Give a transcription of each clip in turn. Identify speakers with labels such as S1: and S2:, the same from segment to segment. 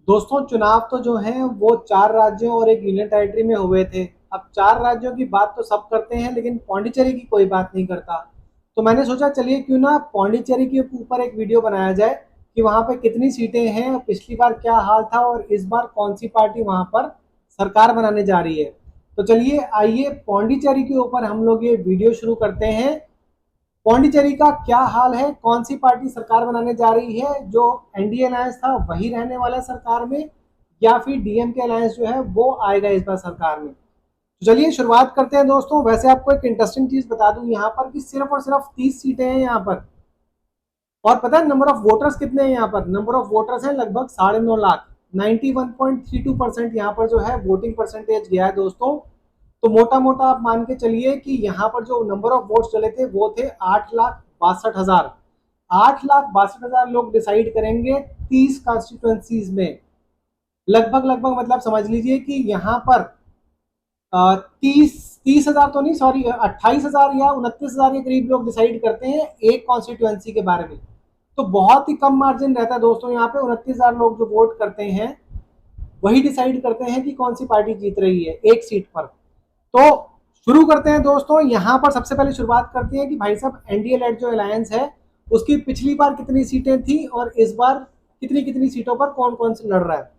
S1: दोस्तों चुनाव तो जो है वो 4 राज्यों और एक यूनियन टेरिटरी में हुए थे। अब 4 राज्यों की बात तो सब करते हैं लेकिन पौंडीचेरी की कोई बात नहीं करता। तो मैंने सोचा चलिए क्यों ना पौंडीचेरी के ऊपर एक वीडियो बनाया जाए कि वहां पे कितनी सीटें हैं, पिछली बार क्या हाल था और इस बार कौन सी पार्टी वहां पर सरकार बनाने जा रही है। तो चलिए आइए पौंडीचेरी के ऊपर हम लोग ये वीडियो शुरू करते हैं। पौंडीचेरी का क्या हाल है, कौन सी पार्टी सरकार बनाने जा रही है, जो एनडीए अलायंस था वही रहने वाला है सरकार में या फिर डीएमके अलायंस जो है वो आएगा इस बार सरकार में। तो चलिए शुरुआत करते हैं दोस्तों। वैसे आपको एक इंटरेस्टिंग चीज बता दूं यहाँ पर कि सिर्फ और सिर्फ 30 सीटें हैं यहाँ पर। और पता है नंबर ऑफ वोटर्स कितने हैं यहाँ पर? नंबर ऑफ वोटर्स हैं लगभग 9.5 लाख। 91.32% यहाँ पर जो है वोटिंग परसेंटेज गया है दोस्तों। तो मोटा मोटा आप मान के चलिए कि यहाँ पर जो नंबर ऑफ वोट्स चले थे वो थे 8,62,000। 8,62,000 लोग डिसाइड करेंगे 30 कॉन्स्टिट्यूएंसीज में। लगभग लगभग मतलब समझ लीजिए कि यहाँ पर 30,000 तो नहीं, सॉरी, 28,000 या 29,000 के करीब लोग डिसाइड करते हैं एक कॉन्स्टिट्यूएंसी के बारे में। तो बहुत ही कम मार्जिन रहता है दोस्तों। यहाँ पे 29,000 लोग जो वोट करते हैं वही डिसाइड करते हैं कि कौन सी पार्टी जीत रही है एक सीट पर। तो शुरू करते हैं दोस्तों। यहाँ पर सबसे पहले शुरुआत करते हैं कि भाई साहब एनडीए लेड जो अलायंस है उसकी पिछली बार कितनी सीटें थी और इस बार कितनी कितनी सीटों पर कौन कौन से लड़ रहा है।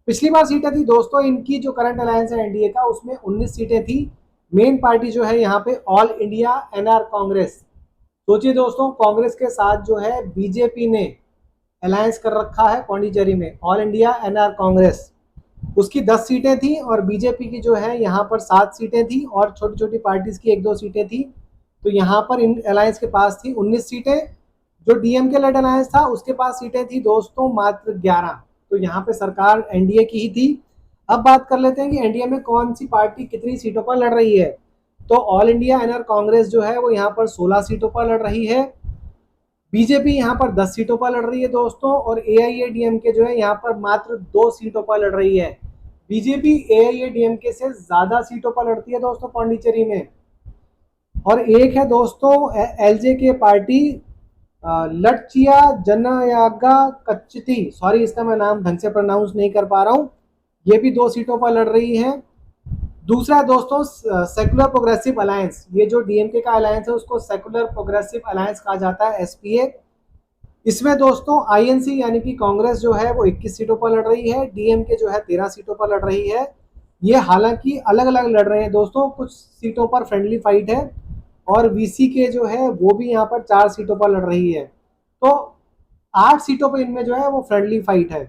S1: पिछली बार सीटें थी दोस्तों इनकी, जो करंट अलायंस है एनडीए का, उसमें 19 सीटें थी। मेन पार्टी जो है यहाँ पे ऑल इंडिया एनआर कांग्रेस। सोचिए दोस्तों, कांग्रेस के साथ जो है बीजेपी ने अलायंस कर रखा है पौंडीचेरी में, ऑल इंडिया एनआर कांग्रेस। उसकी 10 सीटें थी और बीजेपी की जो है यहाँ पर 7 सीटें थी और छोटी छोटी पार्टीज की 1-2 सीटें थी। तो यहाँ पर इन अलायंस के पास थी 19 सीटें। जो डीएमके लेड अलायंस था उसके पास सीटें थी दोस्तों मात्र 11। तो यहाँ पे सरकार एनडीए की ही थी। अब बात कर लेते हैं कि एनडीए में कौन सी पार्टी कितनी सीटों पर लड़ रही है। तो ऑल इंडिया एनआर कांग्रेस जो है वो यहाँ पर 16 सीटों पर लड़ रही है। बीजेपी यहाँ पर 10 सीटों पर लड़ रही है दोस्तों, और एआईएडीएमके जो है यहाँ पर मात्र 2 सीटों पर लड़ रही है। बीजेपी एआईएडीएमके से ज्यादा सीटों पर लड़ती है दोस्तों पौंडीचेरी में। और एक है दोस्तों एलजे के पार्टी, लटचिया जनयागा कच्चिती, सॉरी इसका मैं नाम ढंग से प्रोनाउंस नहीं कर पा रहा हूँ। ये भी 2 सीटों पर लड़ रही है। दूसरा है दोस्तों सेकुलर प्रोग्रेसिव अलायंस। ये जो डीएमके का अलायंस है उसको सेकुलर प्रोग्रेसिव अलायंस कहा जाता है, एसपीए। इसमें दोस्तों आईएनसी यानी कि कांग्रेस जो है वो 21 सीटों पर लड़ रही है, डीएमके जो है 13 सीटों पर लड़ रही है। ये हालांकि अलग अलग लड़ रहे हैं दोस्तों, कुछ सीटों पर फ्रेंडली फाइट है। और वीसी के जो है वो भी यहाँ पर 4 सीटों पर लड़ रही है। तो 8 सीटों पर इनमें जो है वो फ्रेंडली फाइट है।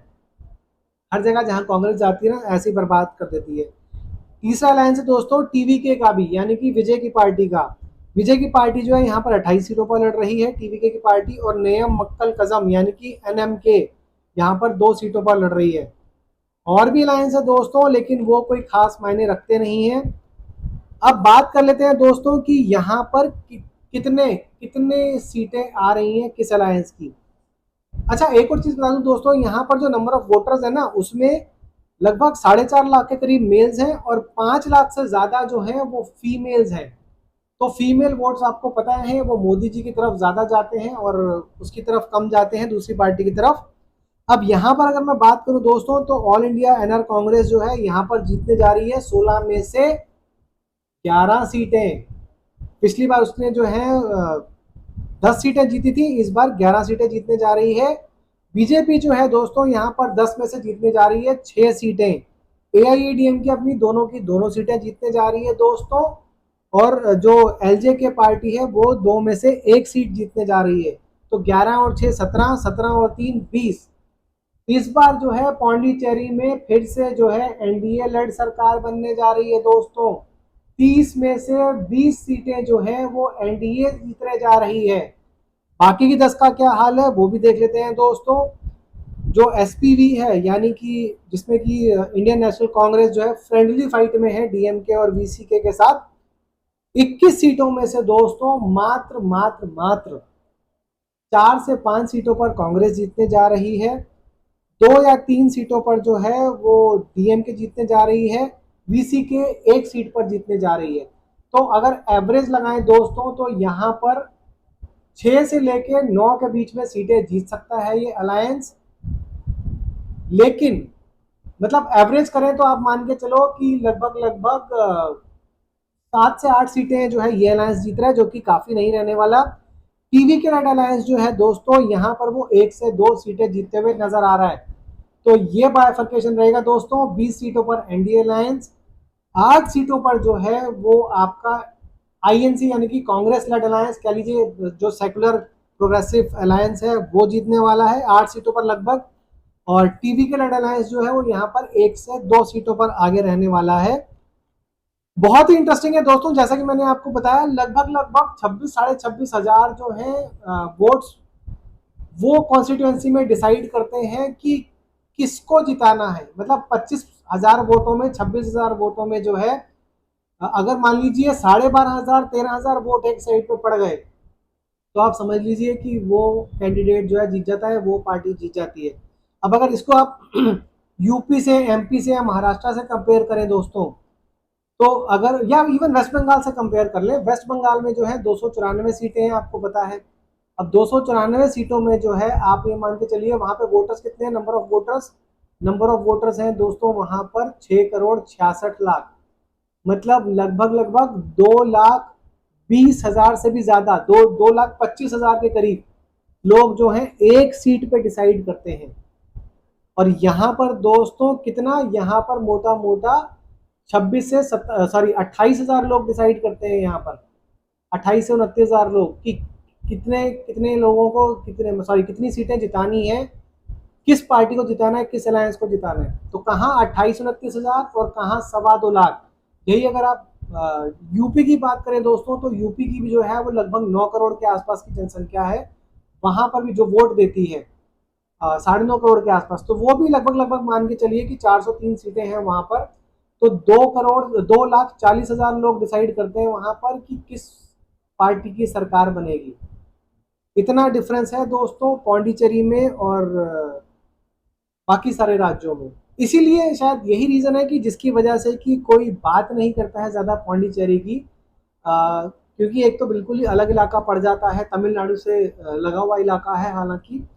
S1: हर जगह जहां कांग्रेस जाती है ना ऐसी बर्बाद कर देती है। तीसरा अलायंस है दोस्तों टीवीके का भी, यानी कि विजय की पार्टी का। विजय की पार्टी जो है यहाँ पर 28 सीटों पर लड़ रही है, टीवीके की पार्टी। और नेयम मक्कल कजम यानी कि एनएमके यहाँ पर 2 सीटों पर लड़ रही है। और भी अलायंस है दोस्तों लेकिन वो कोई खास मायने रखते नहीं है। अब बात कर लेते हैं दोस्तों कि यहाँ पर कितने कितने सीटें आ रही हैं किस अलायंस की। अच्छा एक और चीज बता दूं दोस्तों, यहाँ पर जो नंबर ऑफ वोटर्स है ना उसमें लगभग 4.5 लाख के करीब मेल्स हैं और 5 लाख से ज्यादा जो है वो फीमेल्स हैं। तो फीमेल वोट्स आपको पता है वो मोदी जी की तरफ ज्यादा जाते हैं और उसकी तरफ कम जाते हैं दूसरी पार्टी की तरफ। अब यहाँ पर अगर मैं बात करूं दोस्तों तो ऑल इंडिया एनआर कांग्रेस जो है यहाँ पर जीतने जा रही है 16 में से 11 सीटें। पिछली बार उसने जो है 10 सीटें जीती थी, इस बार 11 सीटें जीतने जा रही है। बीजेपी जो है दोस्तों यहाँ पर 10 में से जीतने जा रही है 6 सीटें। एआईएडीएम की अपनी दोनों की दोनों सीटें जीतने जा रही है दोस्तों। और जो एलजे के पार्टी है वो 2 में से 1 सीट जीतने जा रही है। तो 11 और 6 17, 17 और 3 20। इस बार जो है पौंडीचेरी में फिर से जो है एनडीए लेड सरकार बनने जा रही है दोस्तों। 30 में से 20 सीटें जो है वो एनडीए जीतने जा रही है। बाकी की 10 का क्या हाल है वो भी देख लेते हैं दोस्तों। जो एसपीवी है यानी कि जिसमें कि इंडियन नेशनल कांग्रेस जो है फ्रेंडली फाइट में है डीएमके और वीसीके के साथ, 21 सीटों में से दोस्तों मात्र मात्र मात्र 4 से 5 सीटों पर कांग्रेस जीतने जा रही है। 2 या 3 सीटों पर जो है वो डीएमके जीतने जा रही है। वीसीके 1 सीट पर जीतने जा रही है। तो अगर एवरेज लगाएं दोस्तों तो यहाँ पर 6 से लेकर 9 के बीच में सीटें जीत सकता है ये अलायंस। लेकिन मतलब एवरेज करें तो आप मान के चलो कि लगभग लगभग 7 से 8 सीटें जो है ये अलायंस जीत रहा है, जो कि काफी नहीं रहने वाला। टीवी के रेड अलायंस जो है दोस्तों, यहाँ पर वो 1 से 2 सीटें जीतते हुए नजर आ रहा है। तो ये बाइफर्केशन रहेगा दोस्तों। 20 सीटों पर एनडीए अलायंस, 8 सीटों पर जो है वो आपका आईएनसी यानी कि कांग्रेस लेड अलायंस कह लीजिए, जो सेकुलर प्रोग्रेसिव अलायंस है वो जीतने वाला है 8 सीटों पर लगभग। और टीवी के लेड अलायंस जो है वो यहाँ पर 1 से 2 सीटों पर आगे रहने वाला है। बहुत ही इंटरेस्टिंग है दोस्तों। जैसा कि मैंने आपको बताया, लगभग लगभग 26 साढ़े 26 हजार जो है वोट्स वो कॉन्स्टिट्यूएंसी में डिसाइड करते हैं कि किसको जिताना है। मतलब 25 हजार वोटों में 26 हजार वोटों में जो है, अगर मान लीजिए 12,500 13,000 वोट एक साइड पे पड़ गए, तो आप समझ लीजिए कि वो कैंडिडेट जो है जीत जाता है, वो पार्टी जीत जाती है। अब अगर इसको आप यूपी से, एमपी से या महाराष्ट्र से कंपेयर करें दोस्तों, तो अगर या इवन वेस्ट बंगाल से कंपेयर कर ले, वेस्ट बंगाल में जो है 294 सीटें हैं, आपको पता है। अब 294 सीटों में जो है आप ये मान के चलिए वहां पे वोटर्स कितने हैं, नंबर ऑफ वोटर्स हैं दोस्तों वहां पर 6 करोड़ 66 लाख। मतलब लगभग लगभग 2,20,000 से भी ज्यादा, 2,25,000 के करीब लोग जो हैं एक सीट पे डिसाइड करते हैं। और यहाँ पर दोस्तों कितना, यहाँ पर मोटा मोटा 28,000 लोग डिसाइड करते हैं यहाँ पर। 28 से 29 हजार लोग कि कितने कितने लोगों को कितनी सीटें जितानी है, किस पार्टी को जिताना है, किस अलायंस को जिताना है। तो कहाँ 28 29 हजार और कहाँ 2.25 लाख। यही अगर आप यूपी की बात करें दोस्तों, तो यूपी की भी जो है वो लगभग 9 करोड़ के आसपास की जनसंख्या है। वहां पर भी जो वोट देती है 9.5 करोड़ के आसपास, तो वो भी लगभग लगभग मान के चलिए कि 403 सीटें हैं वहां पर। तो 2,40,40,000 लोग डिसाइड करते हैं वहां पर कि किस पार्टी की सरकार बनेगी। इतना डिफरेंस है दोस्तों पौंडीचेरी में और बाकी सारे राज्यों में। इसीलिए शायद यही रीजन है कि जिसकी वजह से कि कोई बात नहीं करता है ज्यादा पौंडीचेरी की, क्योंकि एक तो बिल्कुल ही अलग इलाका पड़ जाता है, तमिलनाडु से लगा हुआ इलाका है हालांकि।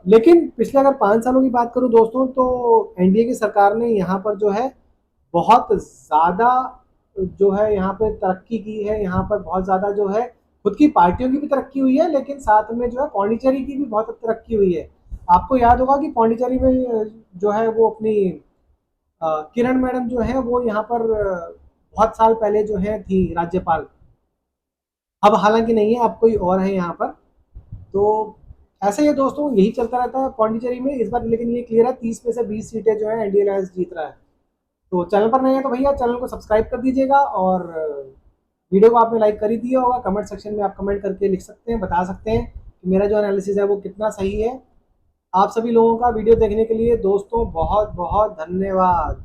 S1: लेकिन पिछले अगर 5 सालों की बात करूं दोस्तों, तो एनडीए की सरकार ने यहाँ पर जो है बहुत ज्यादा जो है यहाँ पे तरक्की की है। यहाँ पर बहुत ज्यादा जो है खुद की पार्टियों की भी तरक्की हुई है, लेकिन साथ में जो है पौंडीचेरी की भी बहुत तरक्की हुई है। आपको याद होगा कि पौंडीचेरी में जो है वो अपनी किरण मैडम जो है वो यहाँ पर बहुत साल पहले जो है थी राज्यपाल। अब हालांकि नहीं है, अब कोई और है यहाँ पर। तो ऐसे ही है दोस्तों, यही चलता रहता है पौंडीचेरी में इस बार। लेकिन ये क्लियर है 30 में से 20 सीटें जो है एनडीए अलायंस जीत रहा है। तो चैनल पर नहीं है तो भैया चैनल को सब्सक्राइब कर दीजिएगा, और वीडियो को आपने लाइक कर ही दिया होगा। कमेंट सेक्शन में आप कमेंट करके लिख सकते हैं, बता सकते हैं कि मेरा जो एनालिसिस है वो कितना सही है। आप सभी लोगों का वीडियो देखने के लिए दोस्तों बहुत बहुत धन्यवाद।